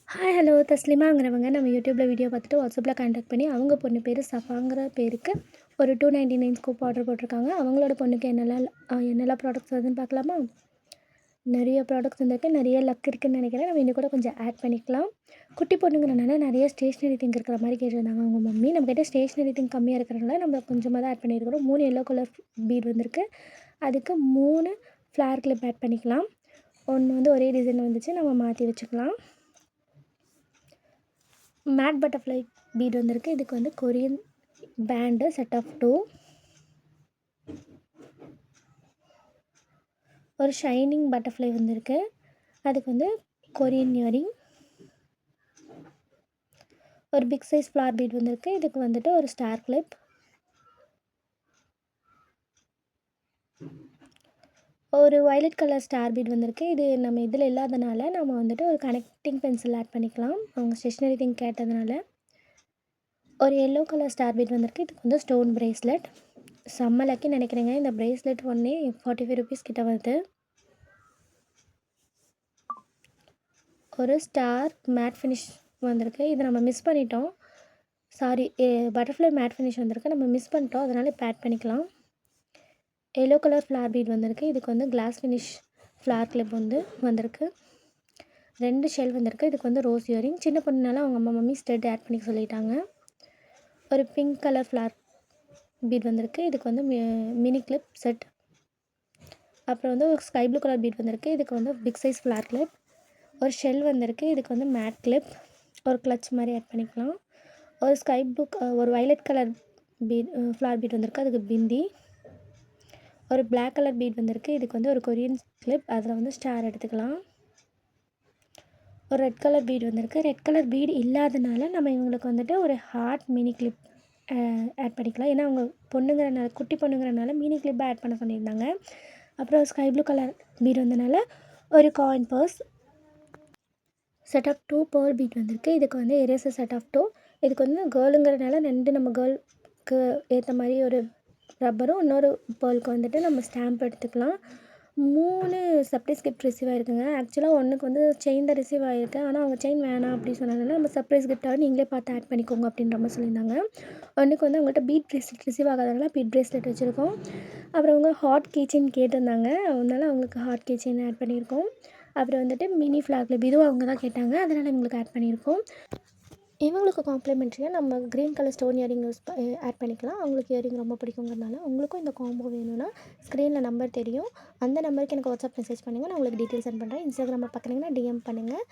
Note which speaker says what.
Speaker 1: Hi hello தஸ்லிமாங்கிறவங்க நம்ம யூடியூப்பில் video பார்த்துட்டு வாட்ஸ்அப்பில் கான்டாக்ட் பண்ணி அவங்க பொண்ணு பேர் சஃபாங்கிற பேருக்கு ஒரு 299 ஸ்கூப் ஆர்டர் போட்டிருக்காங்க. அவங்களோட பொண்ணுக்கு என்னெல்லாம் ப்ராடக்ட்ஸ் வருதுன்னு பார்க்கலாமா? நிறைய ப்ராடக்ட்ஸ் வந்துருக்கு, நிறைய லக் இருக்குதுன்னு நினைக்கிறேன். நம்ம இன்னும் கூட கொஞ்சம் ஆட் பண்ணிக்கலாம். குட்டி பொண்ணுங்கிறனால நிறைய ஸ்டேஷ்னரி திங்க் இருக்கிற மாதிரி கேட்டிருந்தாங்க அவங்க மம்மி. நம்மக்கிட்ட ஸ்டேஷ்னரி திங்க் கம்மியாக இருக்கிறனால நம்ம கொஞ்சமாக தான் ஆட் பண்ணியிருக்கிறோம். 3 எல்லோ கலர் பீட் வந்திருக்கு. அதுக்கு 3 ஃப்ளார் கிளிப் ஆட் பண்ணிக்கலாம். ஒன்று வந்து ஒரே டிசைன் வந்துச்சு, நம்ம மாற்றி வச்சுக்கலாம். மேட் பட்டர்ஃப்ளை பீட் வந்திருக்கு. இதுக்கு வந்து கொரியன் பேண்டு செட் ஆஃப் 2, ஒரு ஷைனிங் பட்டர்ஃப்ளை வந்திருக்கு. அதுக்கு வந்து கொரியன் இயரிங், ஒரு பிக் சைஸ் ஃப்ளார் பீட் வந்திருக்கு. இதுக்கு வந்துட்டு ஒரு ஸ்டார் கிளிப், ஒரு வயலட் கலர் ஸ்டார் பீட் வந்திருக்கு. இது நம்ம இதில் இல்லாதனால நம்ம வந்துட்டு ஒரு கனெக்டிங் பென்சில் ஆட் பண்ணிக்கலாம். அவங்க ஸ்டேஷ்னரி திங் கேட்டதுனால. ஒரு எல்லோ கலர் ஸ்டார் பீட் வந்திருக்கு. இதுக்கு வந்து ஸ்டோன் பிரேஸ்லெட். செம்ம லக்கின்னு நினைக்கிறேங்க. இந்த பிரேஸ்லெட் ஒன்றே 45 ருபீஸ் கிட்ட வருது. ஒரு ஸ்டார் மேட் ஃபினிஷ் வந்திருக்கு. இதை நம்ம மிஸ் பண்ணிட்டோம், சாரி. பட்டர்ஃப்ளை மேட் ஃபினிஷ் வந்திருக்கு, நம்ம மிஸ் பண்ணிட்டோம், அதனால் இப்போ ஆட் பண்ணிக்கலாம். எல்லோ கலர் ஃப்ளார் பீட் வந்திருக்கு. இதுக்கு வந்து கிளாஸ் ஃபினிஷ் ஃப்ளார் கிளிப் வந்திருக்கு. 2 ஷெல் வந்திருக்கு. இதுக்கு வந்து ரோஸ் இயரிங். சின்ன பொண்ணுனால அவங்க அம்மா மம்மி ஸ்டெட் ஆட் பண்ணி சொல்லிட்டாங்க. ஒரு பிங்க் கலர் ஃப்ளார் பீட் வந்திருக்கு. இதுக்கு வந்து மினி கிளிப் செட். அப்புறம் வந்து ஒரு ஸ்கை ப்ளூ கலர் பீட் வந்திருக்கு. இதுக்கு வந்து பிக் சைஸ் ஃப்ளார் கிளிப். ஒரு ஷெல் வந்திருக்கு. இதுக்கு வந்து மேட் கிளிப், ஒரு கிளச் மாதிரி ஆட் பண்ணிக்கலாம். ஒரு ஸ்கை ப்ளூ ஒரு violet colour bead flower bead வந்திருக்கு. அதுக்கு பிந்தி. ஒரு பிளாக் கலர் பீட் வந்திருக்கு. இதுக்கு வந்து ஒரு கொரியன் கிளிப், அதில் வந்து ஸ்டார் எடுத்துக்கலாம். ஒரு ரெட் கலர் பீட் வந்திருக்கு. ரெட் கலர் பீட் இல்லாதனால நம்ம இவங்களுக்கு வந்துட்டு ஒரு ஹார்ட் மினி கிளிப் ஆட் பண்ணிக்கலாம். ஏன்னா அவங்க பொண்ணுங்கிறனால, குட்டி பொண்ணுங்கிறனால மினி கிளிப்பை ஆட் பண்ண சொல்லியிருந்தாங்க. அப்புறம் ஸ்கை ப்ளூ கலர் பீட் வந்தனால ஒரு coin purse set of 2 pearl bead வந்திருக்கு. இதுக்கு வந்து எரேசர் செட் ஆஃப் 2. இதுக்கு வந்து கேர்ளுங்கிறனால 2 நம்ம கேர்ளுக்கு ஏற்ற மாதிரி ஒரு ரப்பரும், இன்னொரு பேர்லுக்கு வந்துட்டு நம்ம ஸ்டாம்ப் எடுத்துக்கலாம். 3 சர்ப்ரைஸ் கிஃப்ட் ரிசீவ் ஆகிருக்குங்க. ஆக்சுவலாக ஒன்றுக்கு வந்து செயின் தான் ரிசீவ் ஆகிருக்கு. ஆனால் அவங்க செயின் வேணாம் அப்படின்னு சொன்னதுனால நம்ம சர்ப்ரைஸ் கிஃப்ட்டாக நீங்களே பார்த்து ஆட் பண்ணிக்கோங்க அப்படின்ற மாதிரி சொல்லியிருந்தாங்க. ஒன்றுக்கு வந்து அவங்கள்ட்ட பீட் ப்ரேஸ்லெட் ரிசீவ் ஆகாதனால பீட் ப்ரேஸ்லெட் வச்சுருக்கோம். அப்புறம் அவங்க ஹார்ட் கீச்செயின் கேட்டிருந்தாங்க, அதனால அவங்களுக்கு ஹார்ட் கீச்செயின் ஆட் பண்ணியிருக்கோம். அப்புறம் வந்துட்டு மினி ஃப்ளார் கிளிப், இதுவும் அவங்க தான் கேட்டாங்க, அதனால் இவங்களுக்கு ஆட் பண்ணியிருக்கோம். இவங்களுக்கு காம்ப்ளிமெண்ட்ரியாக நம்ம green colour stone earring add பண்ணிக்கலாம். அவங்களுக்கு இயரிங் ரொம்ப பிடிக்குங்கிறதுனால. உங்களுக்கும் இந்த காம்போ வேணும்னா ஸ்க்ரீனில் நம்பர் தெரியும், அந்த நம்பருக்கு எனக்கு வாட்ஸ்அப் மெசேஜ் பண்ணுங்கள். நான் உங்களுக்கு டீட்டெயில் சென்ட் பண்ணுறேன். இன்ஸ்டாகிராமில் பார்க்குறீங்கன்னா டிஎம் பண்ணுங்கள்.